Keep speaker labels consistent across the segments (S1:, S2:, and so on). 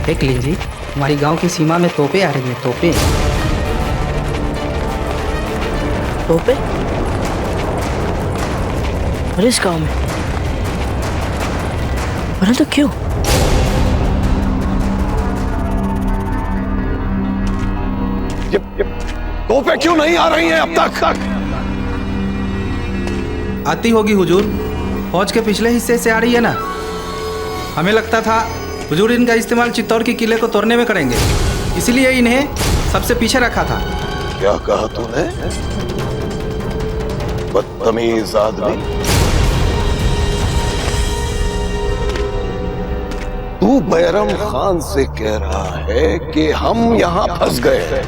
S1: देख लीजिए, हमारी गांव की सीमा में तोपें आ रही हैं, तोपें।
S2: तोपें? और इस गांव में? परंतु क्यों?
S3: ये तोपें क्यों नहीं आ रही हैं अब तक?
S1: आती होगी हुजूर, फौज के पिछले हिस्से से आ रही है ना। हमें लगता था हुजूर इनका इस्तेमाल चित्तौड़ के किले को तोड़ने में करेंगे, इसलिए इन्हें सबसे पीछे रखा था।
S3: क्या कहा तूने? बदतमीज आदमी, तू बैरम खान से कह रहा है कि हम यहां फंस गए,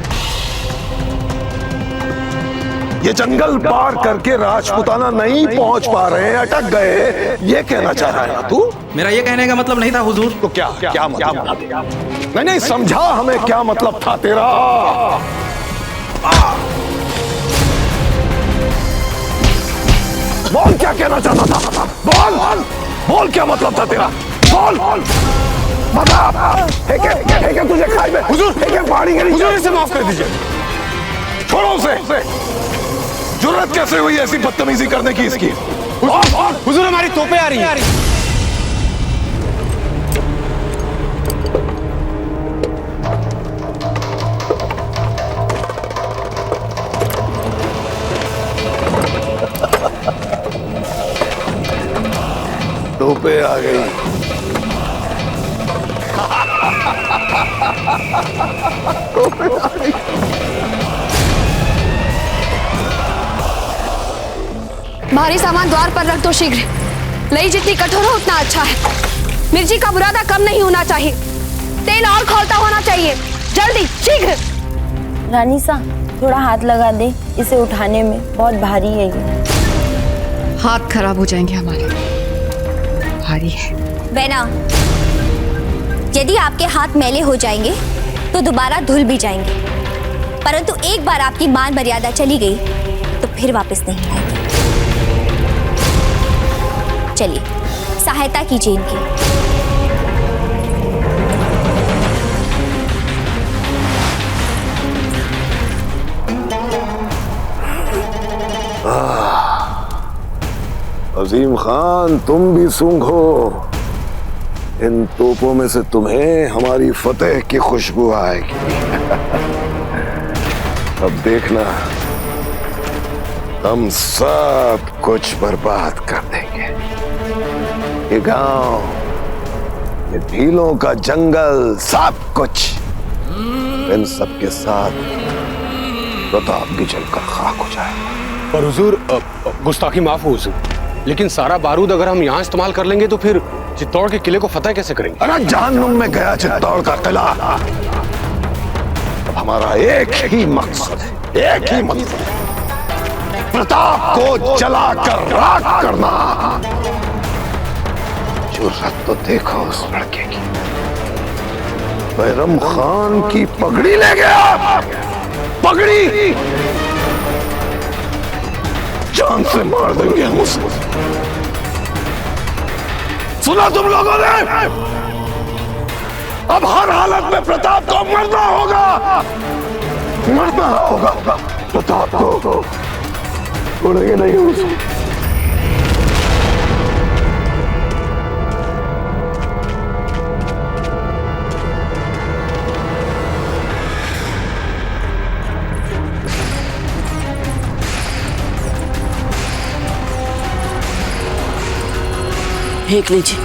S3: ये जंगल पार करके राजपुताना नहीं पहुंच पा रहे हैं, अटक गए, ये कहना चाह रहा है ना तू?
S1: मेरा ये कहने का मतलब नहीं था हुजूर।
S3: तो क्या मतलब? नहीं समझा हमें क्या मतलब था तेरा। बोल क्या कहना चाहता था, बोल क्या मतलब था तेरा, बोल बता। है तुझे खाई में हुजूर, पहाड़ी के नीचे, इसे माफ कर दीजिए, छोड़ो उसे। जुर्रत कैसे हुई ऐसी बदतमीजी करने की इसकी?
S4: हुजूर हमारी तोपें आ रही हैं।
S3: तोपें आ गई। तोपें आ गई।
S5: भारी सामान द्वार पर रख दो शीघ्र। लई जितनी कठोर हो उतना अच्छा है। मिर्ची का बुरादा कम नहीं होना चाहिए, तेल और खौलता होना चाहिए। जल्दी शीघ्र।
S6: रानी सा, थोड़ा हाथ लगा दे, इसे उठाने में बहुत भारी है ये।
S5: हाथ खराब हो जाएंगे हमारे, भारी है।
S7: बेना, यदि आपके हाथ मैले हो जाएंगे तो दोबारा धुल भी जाएंगे, परंतु एक बार आपकी मान मर्यादा चली गई तो फिर वापस नहीं आएगी। चलिए, सहायता कीजिए इनकी।
S3: अजीम खान, तुम भी सूंघो, इन तोपों में से तुम्हें हमारी फतेह की खुशबू आएगी। अब देखना, हम सब कुछ बर्बाद कर देंगे। ये गांव, ये भीलों का जंगल, सब कुछ इन सब के साथ प्रताप भी जलकर खाक हो जाएगा।
S4: पर हुजूर, गुस्ताखी माफ हो हुजूर, लेकिन सारा बारूद अगर हम यहाँ इस्तेमाल कर लेंगे तो फिर चित्तौड़ के किले को फतेह कैसे करेंगे?
S3: अरे जहन्नुम में गया चित्तौड़ का किला। अब हमारा एक ही मकसद है, एक ही मकसद है, प्रताप को जलाकर राख करना। जुर्रत तो देखो उस लड़के की, बैरम खान की पगड़ी ले गया, पगड़ी जान से मार देंगे हम उसे। सुना तुम लोगों ने? अब हर हालत में प्रताप को मरना होगा, मरना होगा। प्रताप को छोड़ेंगे नहीं उसे।
S2: देख लीजिए,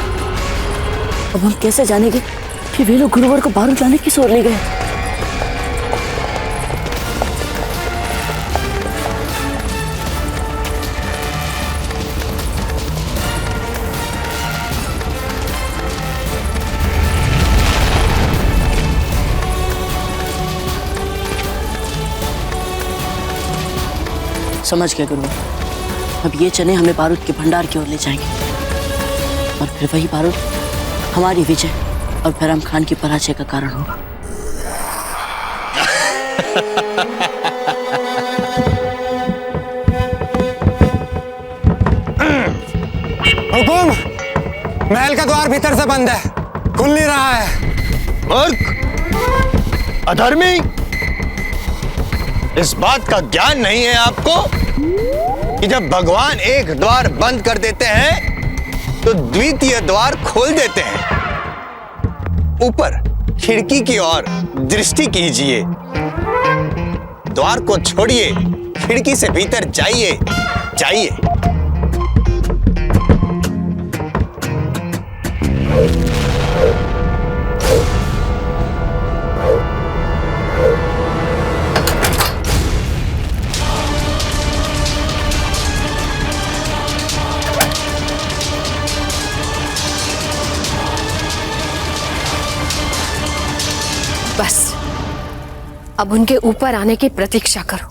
S2: अब हम कैसे जानेंगे कि वे लोग गुरुवर को बारूद लाने की सोच ले गए? समझ गया गुरुवर, अब ये चने हमें बारूद के भंडार की ओर ले जाएंगे और फिर वही बारूद हमारी विजय और बैरम खान की पराजय का कारण होगा।
S4: हुकुम, महल का द्वार भीतर से बंद है, खुल नहीं रहा है।
S8: मूर्ख, अधर्मी, इस बात का ज्ञान नहीं है आपको कि जब भगवान एक द्वार बंद कर देते हैं तो द्वितीय द्वार खोल देते हैं। ऊपर खिड़की की ओर दृष्टि कीजिए, द्वार को छोड़िए, खिड़की से भीतर जाइए, जाइए।
S5: बस अब उनके ऊपर आने की प्रतीक्षा करो।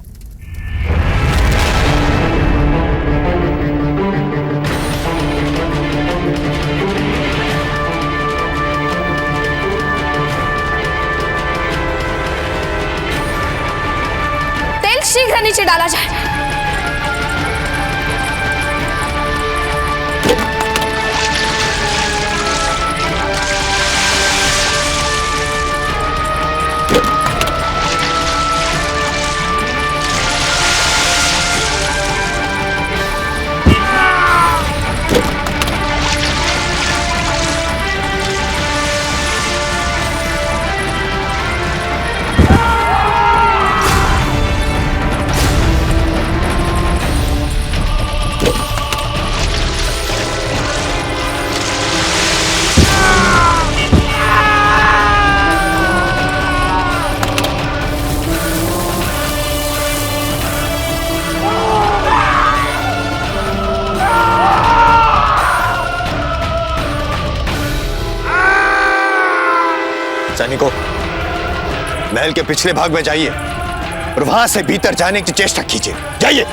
S5: तेल शीघ्र नीचे डाला जाए।
S8: सैनिकों, महल के पिछले भाग में जाइए और वहां से भीतर जाने की चेष्टा कीजिए, जाइए।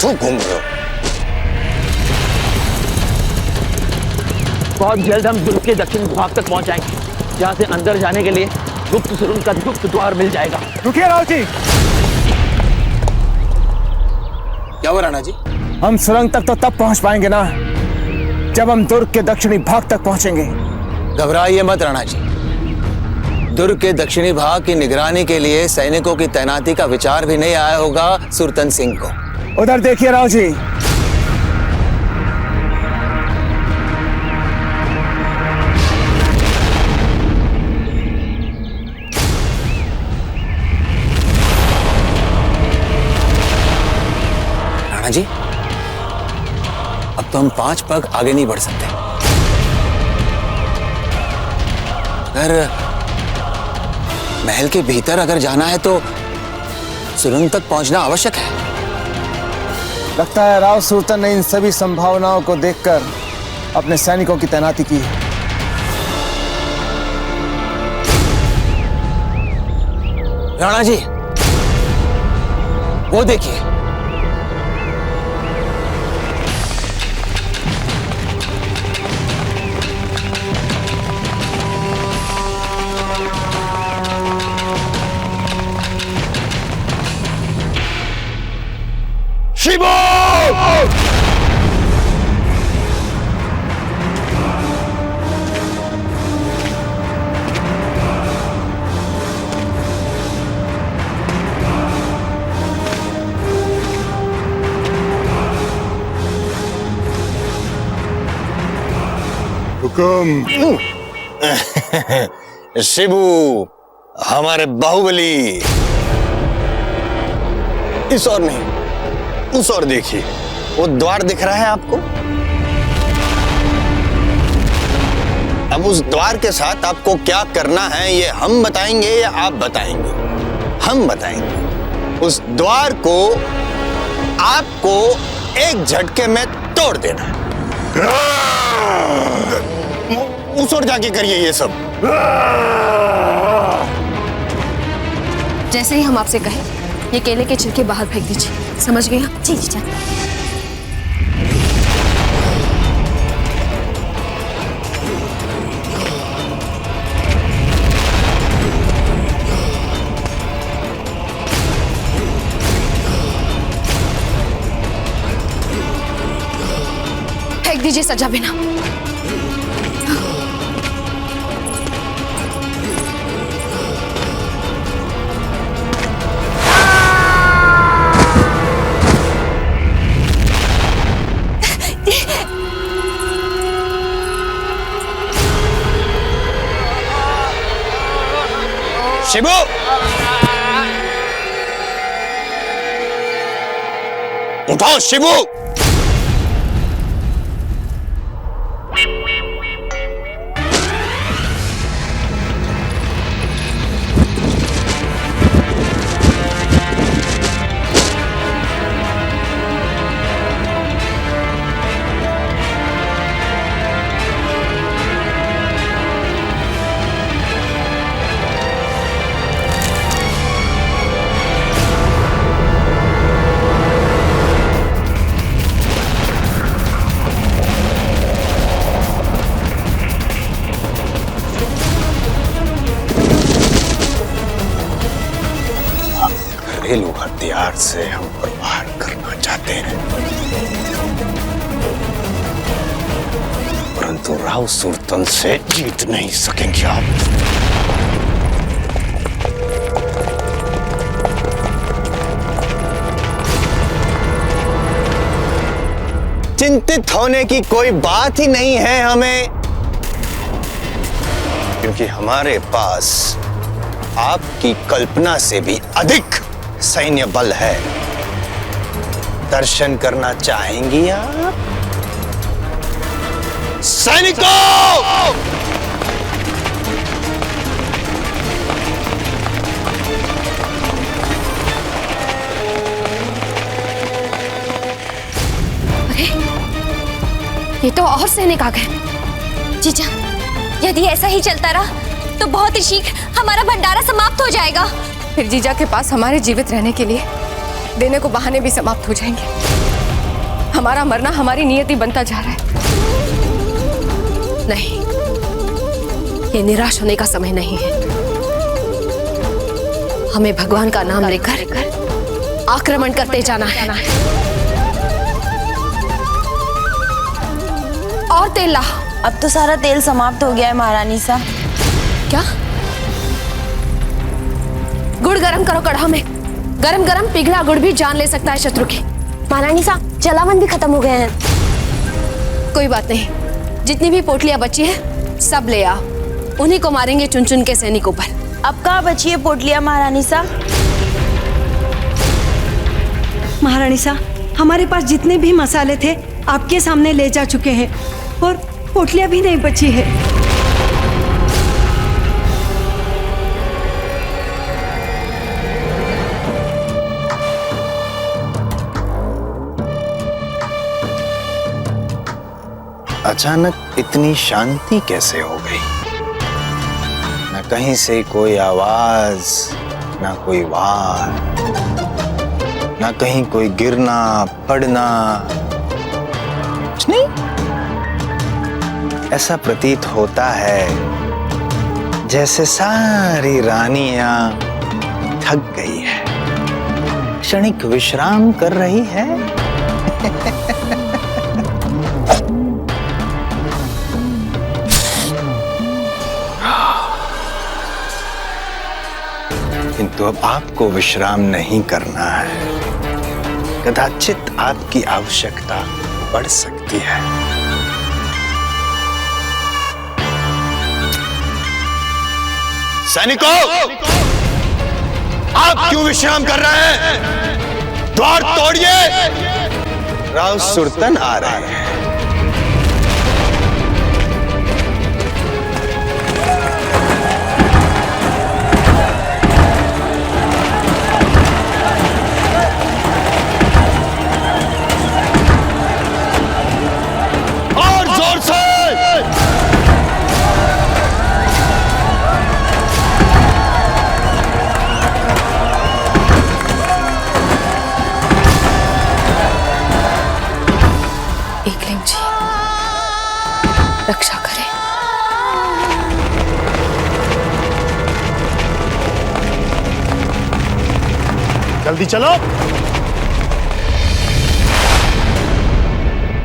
S8: घूम रहे हो।
S9: बहुत जल्द हम दुर्ग के दक्षिण भाग तक पहुंच जाएंगे, जहां से अंदर जाने के लिए गुप्त सुरंग का गुप्त द्वार मिल जाएगा।
S3: रुकिए राव जी।
S8: क्या हुआ राणा जी?
S3: हम सुरंग तक तो तब पहुंच पाएंगे ना जब हम दुर्ग के दक्षिणी भाग तक पहुंचेंगे।
S8: घबराइए मत राणा जी, दुर्ग के दक्षिणी भाग की निगरानी के लिए सैनिकों की तैनाती का विचार भी नहीं आया होगा सुरतन सिंह को।
S3: उधर देखिए राव जी।
S8: राणा जी, अब तो हम 5 पग आगे नहीं बढ़ सकते। अगर महल के भीतर अगर जाना है तो सुरंग तक पहुंचना आवश्यक है।
S3: लगता है राव सुल्तान ने इन सभी संभावनाओं को देखकर अपने सैनिकों की तैनाती की है।
S8: राणा जी, वो देखिए। शिबू!
S3: हुकुम।
S8: शिबू, हमारे बाहुबली। इस और नहीं, उस और देखिए, वो द्वार दिख रहा है आपको? अब उस द्वार के साथ आपको क्या करना है ये हम बताएंगे या आप बताएंगे? हम बताएंगे। उस द्वार को आपको एक झटके में तोड़ देना है। उस ओर जाके करिए ये सब।
S5: जैसे ही हम आपसे कहें, ये केले के छिलके बाहर फेंक दीजिए, समझ गए?
S7: जी जीजा।
S5: फेंक दीजिए सजा बिना।
S8: शिबू, उठाओ शिबू। घरेलू हथियार से हम प्रहार करना चाहते हैं, परंतु राव सुल्तान से जीत नहीं सकेंगे आप। चिंतित होने की कोई बात ही नहीं है हमें, क्योंकि हमारे पास आपकी कल्पना से भी अधिक सैन्य बल है। दर्शन करना चाहेंगी आप? सैनिकों!
S5: अरे, ये तो और सैनिक आ गए।
S7: जीजा, यदि ऐसा ही चलता रहा तो बहुत ही शीघ्र हमारा भंडारा समाप्त हो जाएगा।
S5: फिर जीजा के पास हमारे जीवित रहने के लिए देने को बहाने भी समाप्त हो जाएंगे। हमारा मरना हमारी नियति बनता जा रहा है। नहीं, ये निराश होने का समय नहीं है। हमें भगवान का नाम लेकर आक्रमण करते जाना है। और तेल ला।
S6: अब तो सारा तेल समाप्त हो गया है महारानी सा।
S5: क्या? गुड़ गरम करो कढ़ा में। गरम गरम पिघला गुड़ भी जान ले सकता है शत्रु की।
S7: महारानी साहब, जलावन भी खत्म हो गए हैं।
S5: कोई बात नहीं, जितनी भी पोटलियां बची है सब ले आओ। उन्हीं को मारेंगे चुन चुन के सैनिकों पर।
S6: अब कहाँ बची है पोटलियां महारानी सा?
S10: महारानी सा, हमारे पास जितने भी मसाले थे आपके सामने ले जा चुके हैं और पोटलियां भी नहीं बची है।
S8: अचानक इतनी शांति कैसे हो गई? न कहीं से कोई आवाज, न कोई वार, न कहीं कोई गिरना पड़ना, कुछ नहीं। ऐसा प्रतीत होता है जैसे सारी रानियां थक गई है, क्षणिक विश्राम कर रही है। किंतु अब आपको विश्राम नहीं करना है। कदाचित आपकी आवश्यकता बढ़ सकती है। सैनिकों, आप क्यों विश्राम कर रहे हैं? द्वार तोड़िए, राव सुल्तान आ रहे हैं। और जोर से
S11: जल्दी चलो।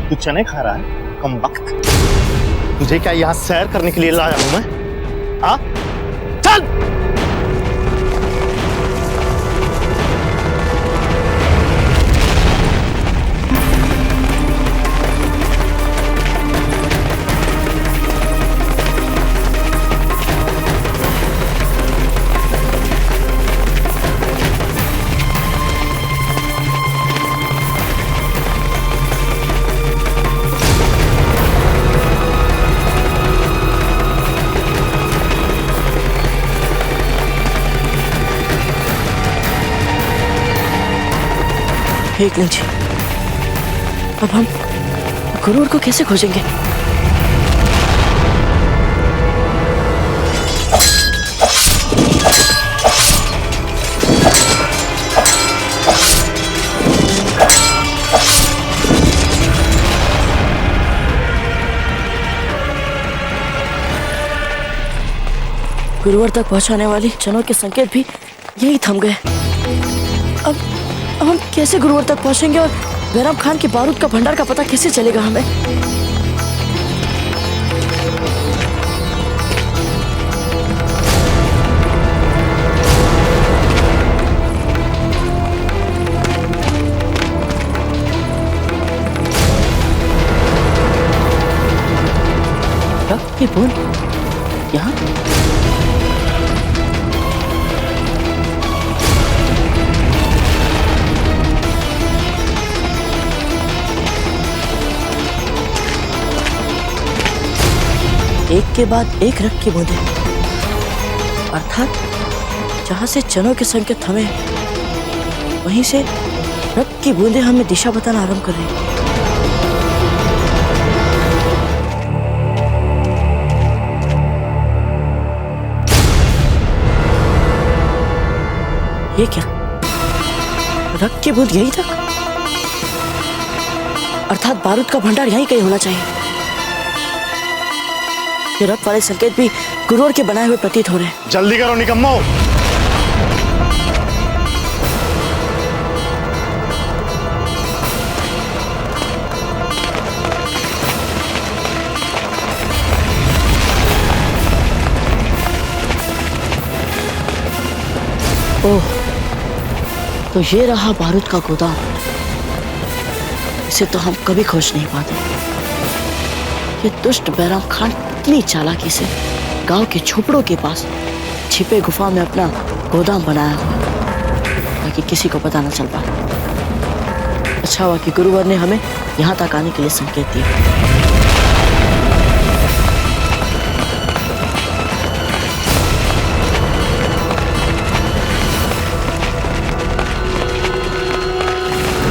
S11: तू चने खा रहा है कमबख्त। तुझे क्या यहाँ सैर करने के लिए लाया हूं मैं? हाँ चल।
S2: एक नहीं जी, अब हम गुरूर को कैसे खोजेंगे? गुरुवर तक पहुंचाने वाली चनों के संकेत भी यही थम गए। अब हम कैसे गुरुवर तक पहुंचेंगे और बैराम खान के बारूद का भंडार का पता कैसे चलेगा हमें? ये बूंद यहाँ? एक के बाद एक रक्त की बूंदें, अर्थात जहां से चनों के संकेत थमे वहीं से रक्त की बूंदें हमें दिशा बताना आरंभ कर रही। ये क्या? रक्त की बूंद यही तक? अर्थात बारूद का भंडार यहीं कहीं होना चाहिए। ये रक्त वाले संकेत भी गुरुवर के बनाए हुए प्रतीत हो रहे हैं।
S11: जल्दी करो निकम्मो।
S2: ओह, तो ये रहा बारूद का गोदाम। इसे तो हम कभी खोज नहीं पाते। ये दुष्ट बैराम खान इतनी चालाकी से गांव के झोपड़ों के पास छिपे गुफा में अपना गोदाम बनाया हुआ ताकि किसी को पता न चल पाए। अच्छा हुआ कि गुरुवर ने हमें यहाँ तक आने के लिए संकेत दिया।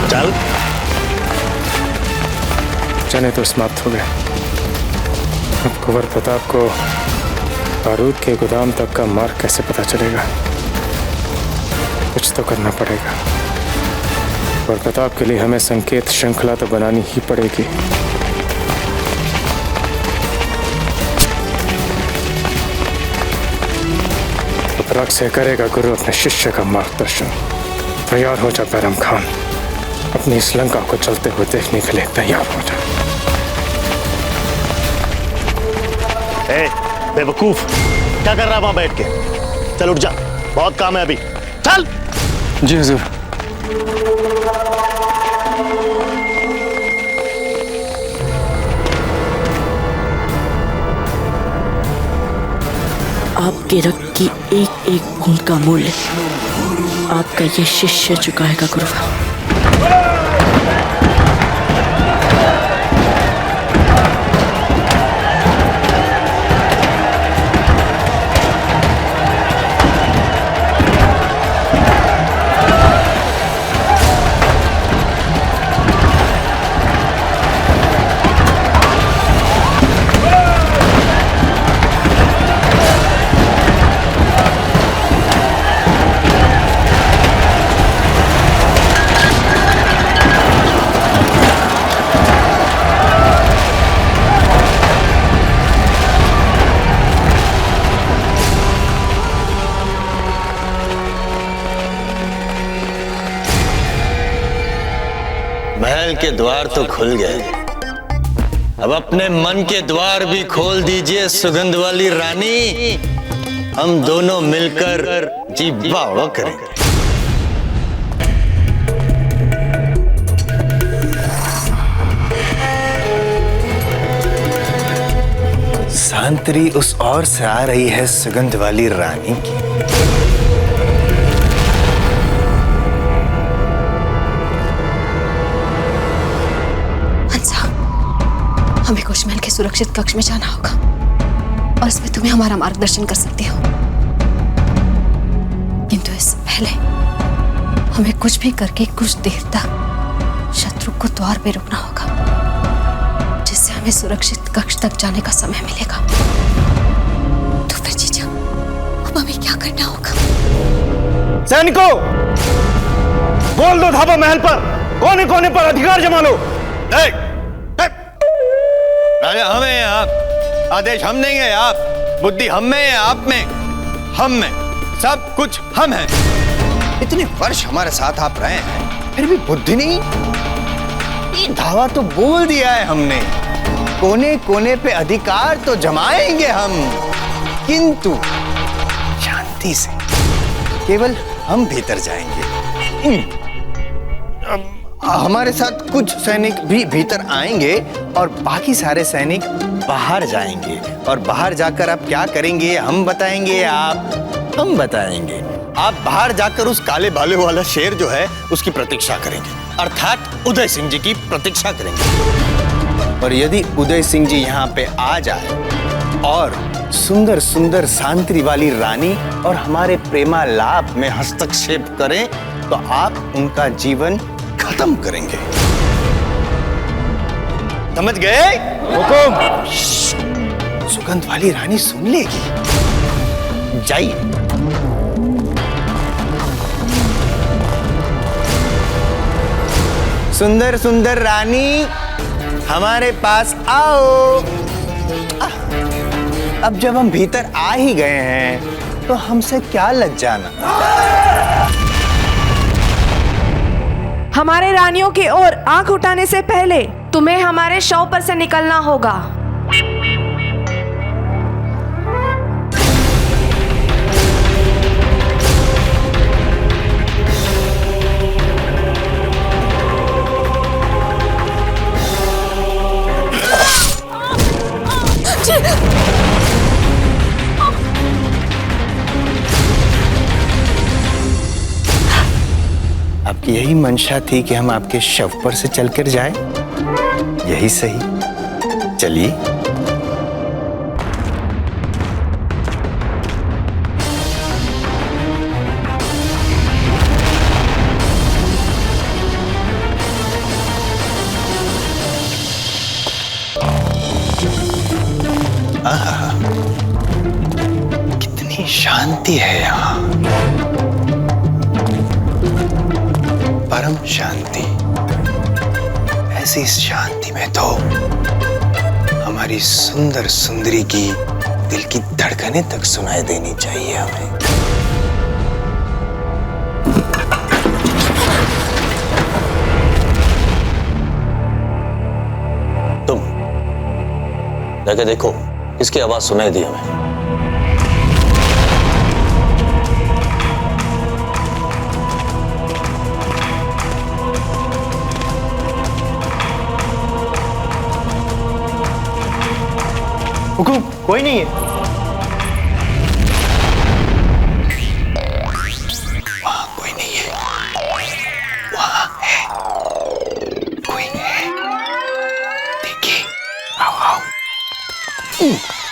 S11: चल।
S12: चने तो समाप्त हो गए। अब कुंवर प्रताप को बारूद के गोदाम तक का मार्ग कैसे पता चलेगा? कुछ तो करना पड़ेगा। कुंवर प्रताप के लिए हमें संकेत श्रृंखला तो बनानी ही पड़ेगी। उपराग से करेगा गुरु अपने शिष्य का मार्गदर्शन। तैयार हो जा बैराम खान, अपनी इस लंका को चलते हुए देखने के लिए तैयार हो जा।
S11: ए, बेवकूफ, क्या कर रहा है वहां बैठ के? चल उठ जा, बहुत काम है अभी। चल।
S12: जी हुजूर।
S2: आपके रक्त की एक एक बूंद का मूल्य आपका ये शिष्य चुकाएगा गुरुवर।
S8: के द्वार तो खुल गए, अब अपने मन के द्वार भी खोल दीजिए सुगंध वाली रानी। हम दोनों मिलकर जी बावड़ा करेंगे। सांतरी उस ओर से आ रही है सुगंध वाली रानी की।
S5: हमें कुशमहल के सुरक्षित कक्ष में जाना होगा और इसमें तुम्हें हमारा मार्गदर्शन कर सकती हो, किंतु इससे पहले हमें कुछ भी करके कुछ देर तक शत्रु को द्वार पे रुकना होगा, जिससे हमें सुरक्षित कक्ष तक जाने का समय मिलेगा। तो फिर जीजा, अब हमें क्या करना होगा?
S11: सैनिकों, बोल दो धाबा महल पर कोने कोने पर अधिकार जमा लो।
S8: राजा हमें हैं आप, आदेश हम देंगे आप, बुद्धि हम में है, आप में, हम में, सब कुछ हम हैं। इतने वर्ष हमारे साथ आप रहे हैं, फिर भी बुद्धि नहीं। ये धावा तो बोल दिया है हमने, कोने कोने पे अधिकार तो जमाएंगे हम, किंतु शांति से, केवल हम भीतर जाएंगे। हमारे साथ कुछ सैनिक भी भीतर आएंगे और बाकी सारे सैनिक बाहर जाएंगे, और बाहर जाकर आप क्या करेंगे हम बताएंगे, हम बताएंगे। आप बाहर जाकर उस काले बाले वाला शेर जो है उसकी प्रतीक्षा करेंगे, अर्थात उदय सिंह जी की प्रतीक्षा करेंगे। और यदि उदय सिंह जी यहाँ पे आ जाए और सुंदर सुंदर सांतरी वाली रानी और हमारे प्रेमालाप में हस्तक्षेप करें, तो आप उनका जीवन खत्म करेंगे। समझ गए? हुकुम। सुगंध वाली रानी सुन लेगी, जाइए। सुंदर सुंदर रानी हमारे पास आओ। अब जब हम भीतर आ ही गए हैं तो हमसे क्या लज जाना।
S13: हमारे रानियों की ओर आंख उठाने से पहले तुम्हें हमारे शव पर से निकलना होगा।
S8: आपकी यही मंशा थी कि हम आपके शव पर से चलकर जाएं? यही सही, चलिए। आहा, कितनी शांति है यहाँ, परम शांति। ऐसी शांति में तो हमारी सुंदर सुंदरी की दिल की धड़कनें तक सुनाई देनी चाहिए हमें।
S11: तुम जाके देखो किसकी आवाज सुनाई दी हमें।
S8: हुकुम, कोई नहीं है। वहां कोई नहीं है, वहां है, कोई है। देखिए, आओ आओ,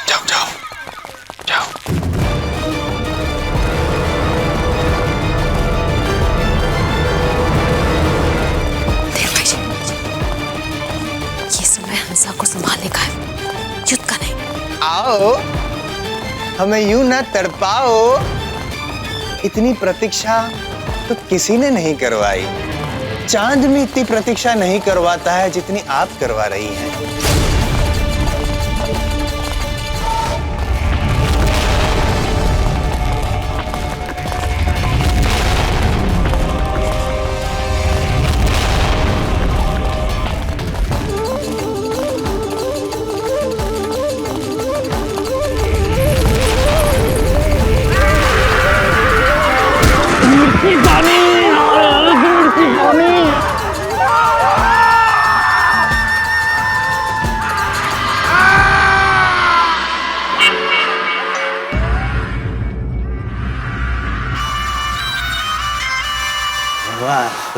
S8: जाओ जाओ जाओ।
S5: देख भाई, ये समय हंसा को संभालने का है, युद्ध का नहीं।
S8: आओ, हमें यूं ना तड़पाओ। इतनी प्रतीक्षा तो किसी ने नहीं करवाई। चांद में इतनी प्रतीक्षा नहीं करवाता है जितनी आप करवा रही हैं।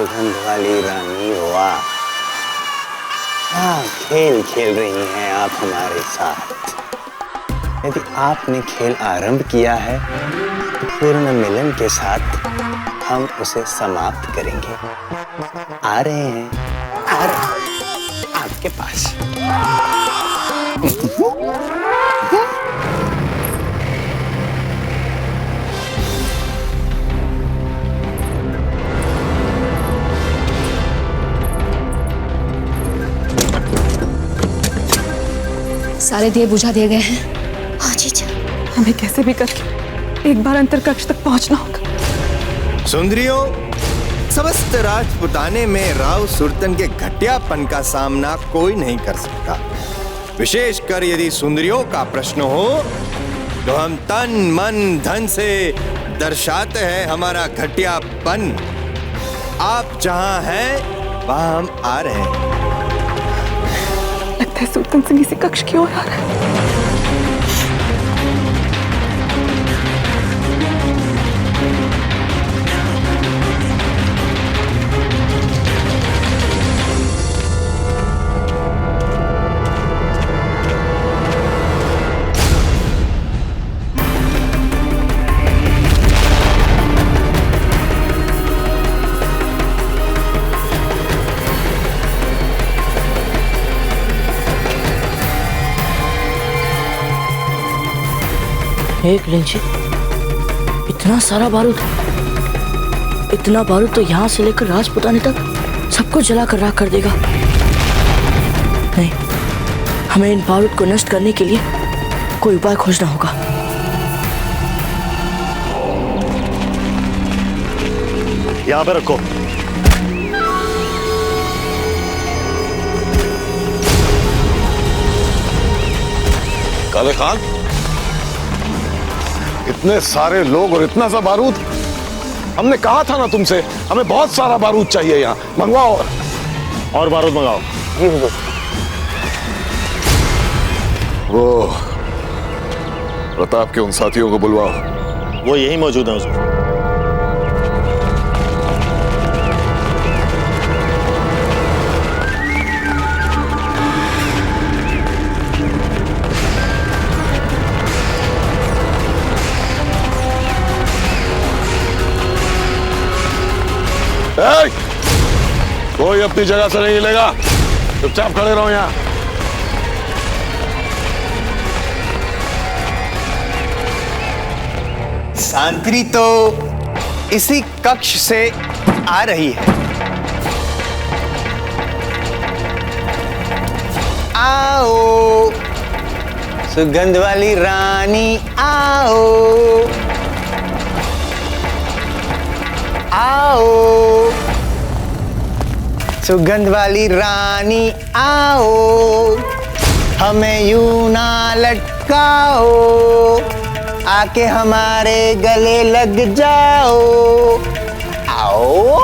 S8: सुगंध वाली रानी, वाह, क्या खेल खेल रही हैं आप हमारे साथ। यदि आपने खेल आरंभ किया है तो पूर्ण मिलन के साथ हम उसे समाप्त करेंगे। आ रहे हैं, आ रहे हैं आपके पास।
S5: सारे दिए बुझा दिए गए हैं। हाँ जीजा,
S13: हमें कैसे भी करके एक बार अंतर कक्ष तक पहुंचना होगा।
S8: सुंदरियों, समस्त राजपुताने में राव सुरतन के घटियापन का सामना कोई नहीं कर सकता। विशेषकर यदि सुंदरियों का प्रश्न हो तो हम तन मन धन से दर्शाते हैं हमारा घटियापन। आप जहां हैं वहां हम आ रहे हैं।
S13: लगता है सुल्तान सिंह इसी कक्ष की ओर आ रहा है।
S2: एक लिंची, इतना सारा बारूद, इतना बारूद तो यहाँ से लेकर राजपुताने तक सबको जलाकर राख कर देगा। नहीं, हमें इन बारूद को नष्ट करने के लिए कोई उपाय खोजना होगा।
S11: यहाँ पे रखो।
S3: काले खान, इतने सारे लोग और इतना सा बारूद, हमने कहा था ना तुमसे, हमें बहुत सारा बारूद चाहिए यहाँ। मंगवाओ
S11: और बारूद मंगाओ।
S3: वो प्रताप के उन साथियों को बुलवाओ।
S11: वो यही मौजूद है हुजूर।
S3: कोई अपनी जगह से नहीं हिलेगा, चुपचाप खड़े रहो यहाँ।
S8: सांत्रि तो इसी कक्ष से आ रही है। आओ सुगंध वाली रानी, आओ आओ सुगंध वाली रानी, आओ हमें यूं ना लटकाओ, आके हमारे गले लग जाओ। आओ।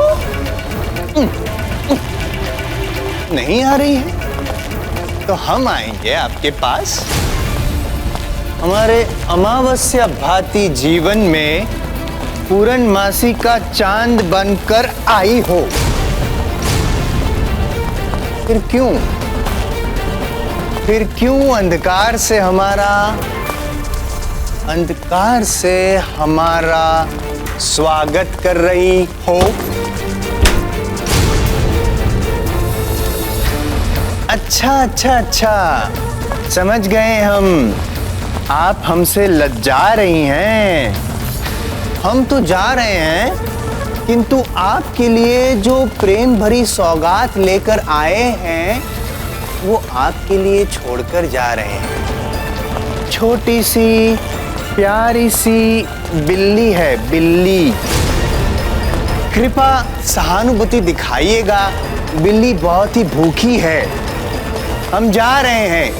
S8: नहीं आ रही है तो हम आएंगे आपके पास। हमारे अमावस्या भाती जीवन में पूर्णमासी का चांद बनकर आई हो। फिर क्यों अंधकार से हमारा स्वागत कर रही हो। अच्छा, समझ गए हम। आप हमसे लज्जा रही हैं। हम तो जा रहे हैं, किंतु आपके लिए जो प्रेम भरी सौगात लेकर आए हैं वो आपके लिए छोड़कर जा रहे हैं। छोटी सी प्यारी सी बिल्ली है, बिल्ली। कृपा सहानुभूति दिखाइएगा, बिल्ली बहुत ही भूखी है। हम जा रहे हैं।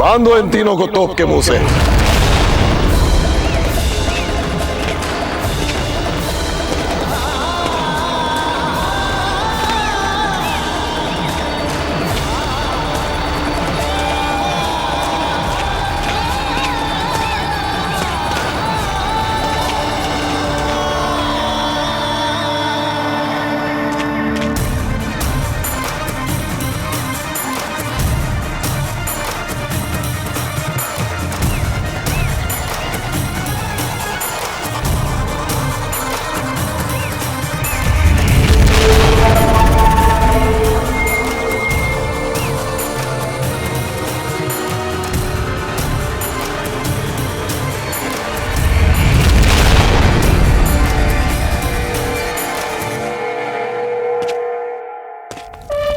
S3: बांध दो इन तीनों को तोप के मुंह से।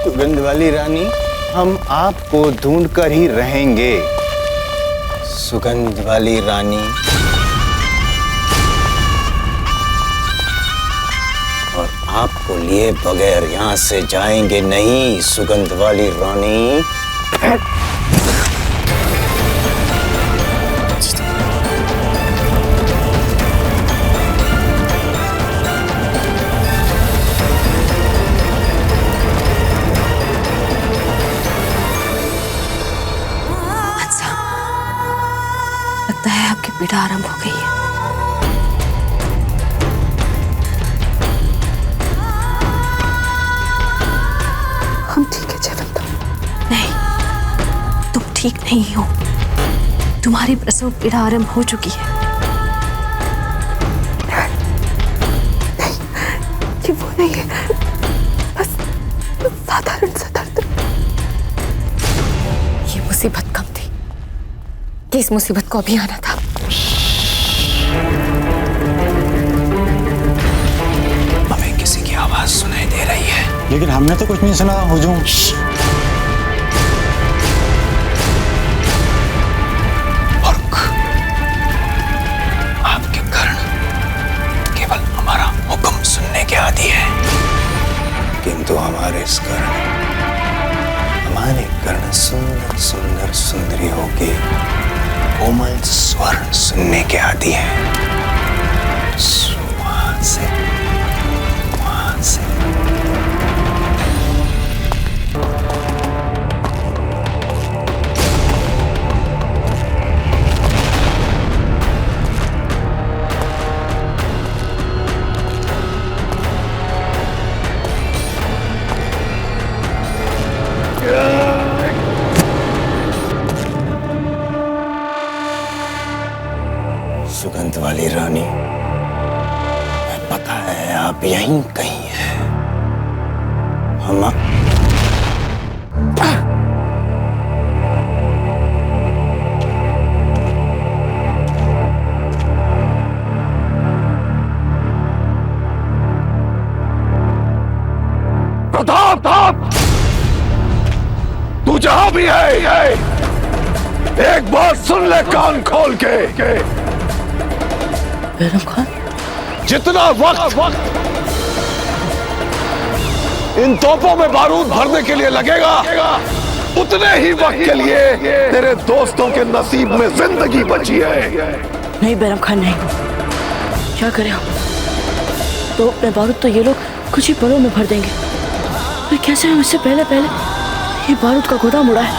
S8: सुगंध वाली रानी, हम आपको ढूंढ कर ही रहेंगे। सुगंध वाली रानी, और आपको लिए बगैर यहाँ से जाएंगे नहीं। सुगंध वाली रानी,
S5: लगता है आपकी पीड़ा आरंभ हो गई है। हम ठीक है जयवंता। नहीं, तुम ठीक नहीं हो। तुम्हारी प्रसव पीड़ा आरंभ हो चुकी है। नहीं, ये वो नहीं है, बस साधारण सा दर्द। ये मुसीबत कम थी कि इस मुसीबत को अभी आना था।
S1: हमें किसी की आवाज सुनाई दे रही है,
S14: लेकिन हमने तो कुछ नहीं सुना हुजूम।
S1: आपके कर्ण केवल हमारा हुक्म सुनने के आदी है,
S8: किंतु हमारे कर्ण सुंदर सुंदर सुंदरियों के कोमल स्वर सुनने के आदी है। वहां से सुगंध वाली रानी, पता है आप यहीं कहीं हैं। हम
S3: प्रताप, तू जहां भी है, एक बात सुन ले कान खोल के।
S2: बैरम खान,
S3: जितना वक्त इन तोपों में बारूद भरने के लिए लगेगा, उतने ही वक्त के लिए तेरे दोस्तों के नसीब में जिंदगी बची है।
S2: नहीं बैरम खान, नहीं। क्या करें हम? तो अपने बारूद तो ये लोग कुछ ही पलों में भर देंगे, फिर कैसे हम इससे पहले ये बारूद का गोदाम उड़ा है?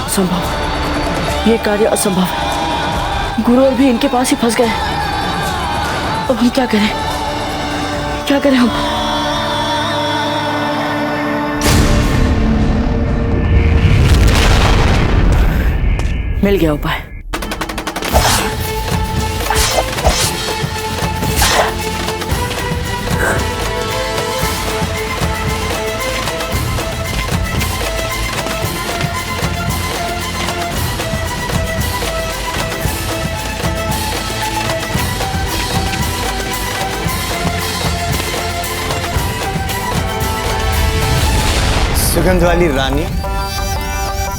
S2: असंभव, ये कार्य असंभव है। गुरु और भी इनके पास ही फंस गए। अब हम क्या करें? क्या करें हम? मिल गया उपाय।
S8: सुगंध वाली रानी,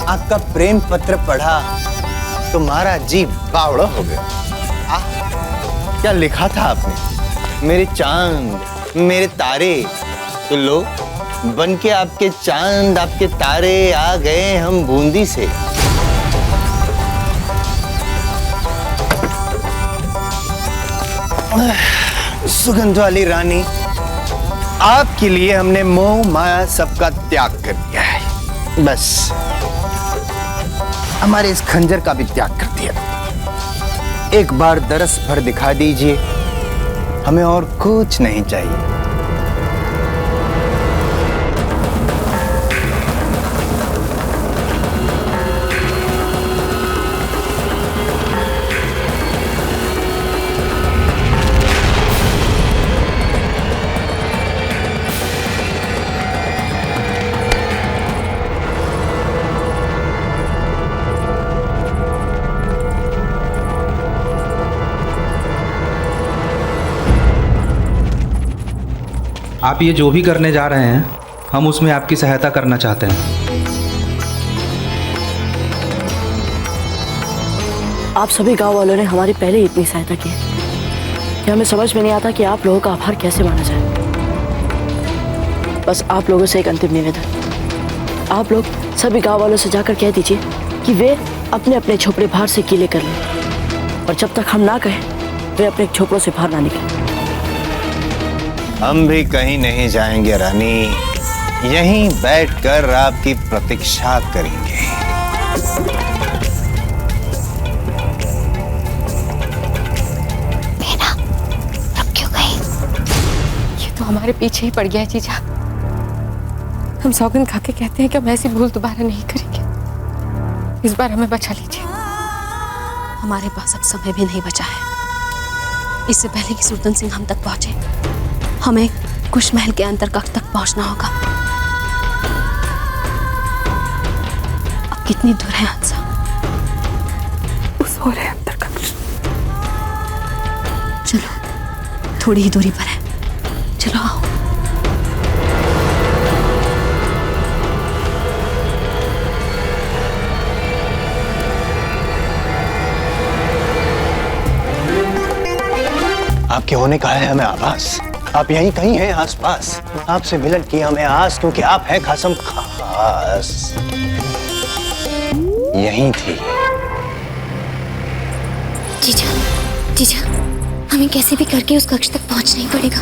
S8: आपका प्रेम पत्र पढ़ा तो हमारा जी बावड़ा हो गया। क्या लिखा था आपने? मेरे चांद, मेरे तारे, तो लो बन के आपके चांद, आपके तारे आ गए हम बूंदी से। सुगंध वाली रानी, आपके लिए हमने मोह माया सबका त्याग कर दिया है। बस हमारे इस खंजर का भी त्याग कर दिया। एक बार दरस भर दिखा दीजिए, हमें और कुछ नहीं चाहिए।
S1: आप ये जो भी करने जा रहे हैं, हम उसमें आपकी सहायता करना चाहते हैं।
S2: आप सभी गांव वालों ने हमारी पहले ही इतनी सहायता की कि हमें समझ में नहीं आता कि आप लोगों का आभार कैसे माना जाए। बस आप लोगों से एक अंतिम निवेदन, आप लोग सभी गांव वालों से जाकर कह दीजिए कि वे अपने अपने झोपड़े बाहर से गीले कर लें, और जब तक हम ना कहें वे अपने झोपड़ों से बाहर ना निकलें।
S8: हम भी कहीं नहीं जाएंगे रानी, यहीं बैठकर आपकी प्रतीक्षा करेंगे।
S5: बहना, रुक क्यों गई? ये तो हमारे पीछे ही पड़ गया है जीजा। हम सौगंध खा के कहते हैं कि हम ऐसी भूल दोबारा नहीं करेंगे। इस बार हमें बचा लीजिए। हमारे पास अब समय भी नहीं बचा है। इससे पहले कि सुल्तान सिंह हम तक पहुंचे, हमें कुश महल के अंतर कक्ष तक पहुंचना होगा। अब कितनी दूर है हंसा? उस हो रहे अंतर कक्ष। चलो, थोड़ी ही दूरी पर है, चलो आओ।
S8: आपके होने का है हमें आभास। आप यहीं कहीं हैं आसपास। आपसे मिलन की हमें आस, क्योंकि आप हैं खासम खास। यहीं थी।
S7: जीजा, जीजा, हमें कैसे भी करके उस कक्ष तक पहुंचना ही पड़ेगा।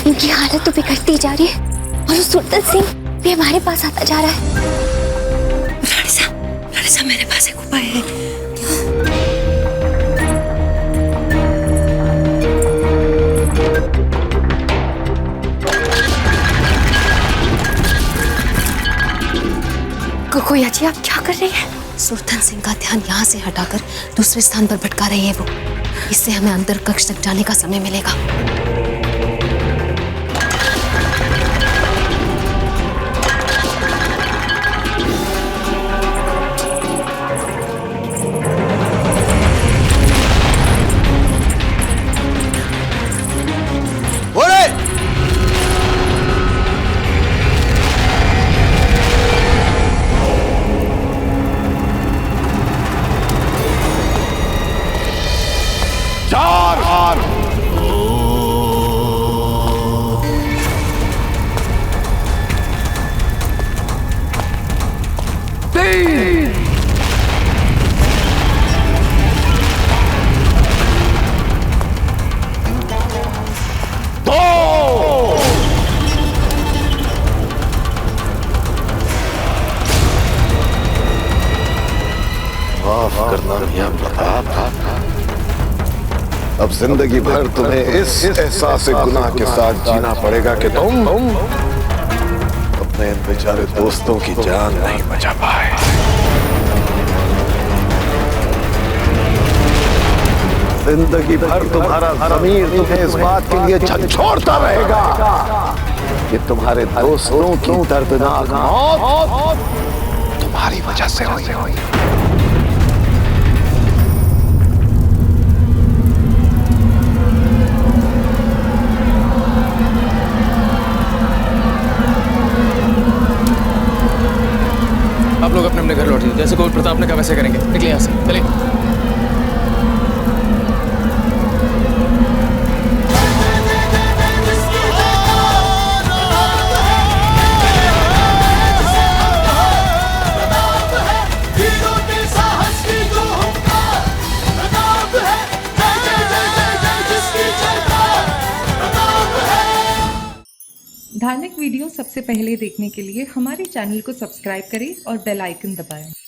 S7: इनकी हालत तो बिगड़ती जा रही है और उस सुल्तान सिंह भी हमारे पास आता जा रहा है।
S10: रानी साहब, मेरे पास एक उपाय है।
S5: कोई अच्छी, आप क्या कर रही हैं? सुल्तान सिंह का ध्यान यहाँ से हटाकर दूसरे स्थान पर भटका रही है वो। इससे हमें अंतर कक्ष तक जाने का समय मिलेगा।
S3: अब जिंदगी भर तुम्हें इस एहसास गुनाह के साथ जीना पड़ेगा कि तुम अपने इन बेचारे दोस्तों की जान नहीं बचा पाए। जिंदगी भर तुम्हारा ज़मीर तुम्हें इस बात के लिए झकझोरता रहेगा कि तुम्हारे दोस्तों की दर्दनाक मौत तुम्हारी वजह से हुई।
S12: आप लोग अपने अपने घर लौटिए। जैसे कोई प्रताप ने कहा वैसे करेंगे। निकलिए यहाँ से, चलिए।
S15: धार्मिक वीडियो सबसे पहले देखने के लिए हमारे चैनल को सब्सक्राइब करें और बेल आइकन दबाएं।